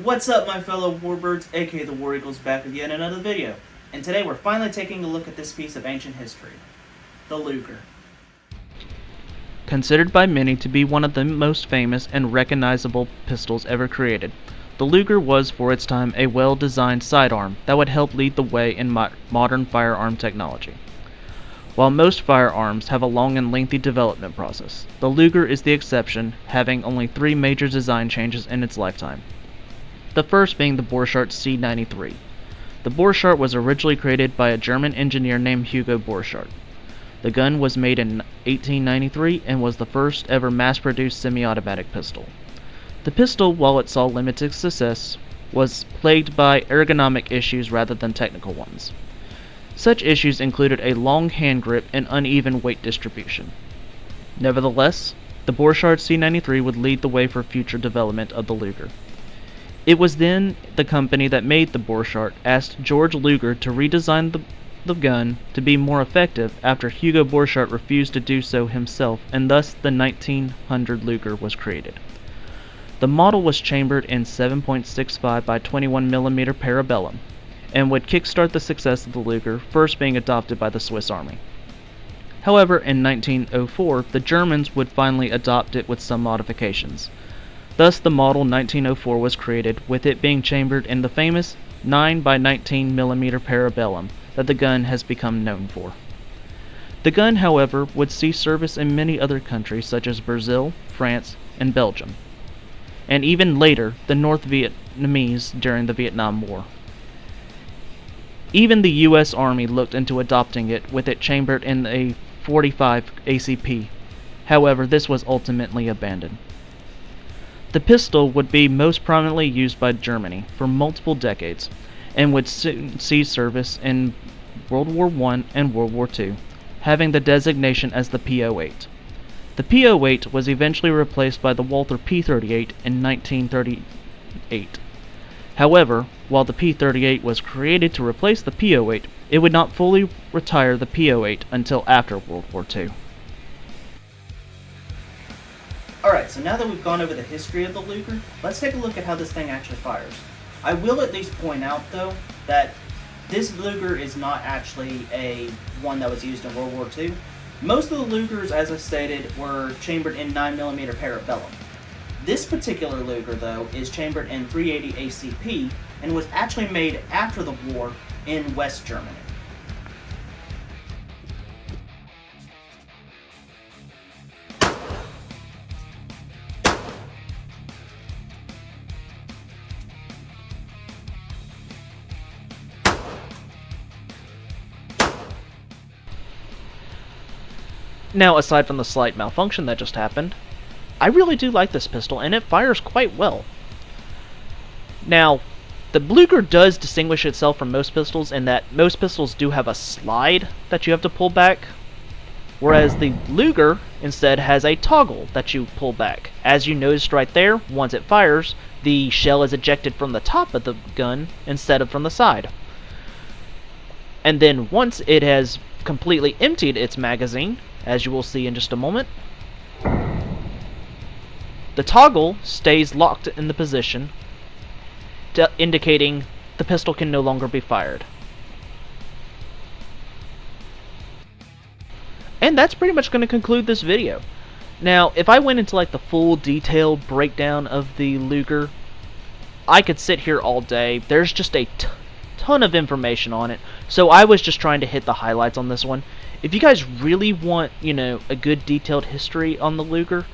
What's up, my fellow warbirds, aka the War Eagles, back with yet another video. And today we're finally taking a look at this piece of ancient history, the Luger. Considered by many to be one of the most famous and recognizable pistols ever created, the Luger was for its time a well-designed sidearm that would help lead the way in modern firearm technology. While most firearms have a long and lengthy development process, the Luger is the exception, having only 3 major design changes in its lifetime. The first being the Borchardt C93. The Borchardt was originally created by a German engineer named Hugo Borchardt. The gun was made in 1893 and was the first ever mass-produced semi-automatic pistol. The pistol, while it saw limited success, was plagued by ergonomic issues rather than technical ones. Such issues included a long hand grip and uneven weight distribution. Nevertheless, the Borchardt C93 would lead the way for future development of the Luger. It was then the company that made the Borchardt asked George Luger to redesign the gun to be more effective after Hugo Borchardt refused to do so himself, and thus the 1900 Luger was created. The model was chambered in 7.65 by 21mm parabellum, and would kickstart the success of the Luger, first being adopted by the Swiss Army. However, in 1904, the Germans would finally adopt it with some modifications. Thus, the model 1904 was created, with it being chambered in the famous 9 by 19mm parabellum that the gun has become known for. The gun, however, would see service in many other countries such as Brazil, France, and Belgium, and even later the North Vietnamese during the Vietnam War. Even the U.S. Army looked into adopting it, with it chambered in a .45 ACP. However, this was ultimately abandoned. The pistol would be most prominently used by Germany for multiple decades, and would soon see service in World War I and World War II, having the designation as the P08. The P08 was eventually replaced by the Walther P38 in 1938. However, while the P38 was created to replace the P08, it would not fully retire the P08 until after World War II. Alright, so now that we've gone over the history of the Luger, let's take a look at how this thing actually fires. I will at least point out, though, that this Luger is not actually one that was used in World War II. Most of the Lugers, as I stated, were chambered in 9mm parabellum. This particular Luger, though, is chambered in .380 ACP and was actually made after the war in West Germany. Now, aside from the slight malfunction that just happened, I really do like this pistol, and it fires quite well. Now, the Luger does distinguish itself from most pistols in that most pistols do have a slide that you have to pull back, whereas the Luger instead has a toggle that you pull back. As you noticed right there, once it fires, the shell is ejected from the top of the gun instead of from the side. And then once it has completely emptied its magazine, as you will see in just a moment, the toggle stays locked in the position, indicating the pistol can no longer be fired. And that's pretty much going to conclude this video. Now, if I went into like the full detailed breakdown of the Luger, I could sit here all day. There's just a ton of information on it, so I was just trying to hit the highlights on this one. If you guys really want, a good detailed history on the Luger,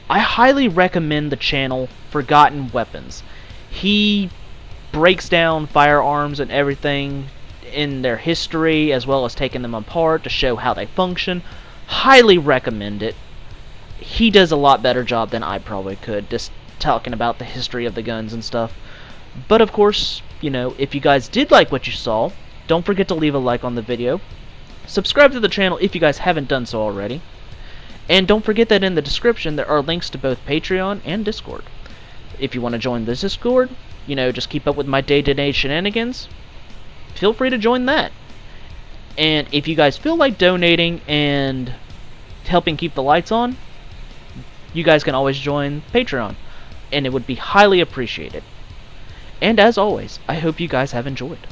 I highly recommend the channel Forgotten Weapons. He breaks down firearms and everything in their history, as well as taking them apart to show how they function. Highly recommend it. He does a lot better job than I probably could, just talking about the history of the guns and stuff. But of course, if you guys did like what you saw, don't forget to leave a like on the video. Subscribe to the channel if you guys haven't done so already. And don't forget that in the description there are links to both Patreon and Discord. If you want to join the Discord, just keep up with my day-to-day shenanigans, feel free to join that. And if you guys feel like donating and helping keep the lights on, you guys can always join Patreon, and it would be highly appreciated. And as always, I hope you guys have enjoyed.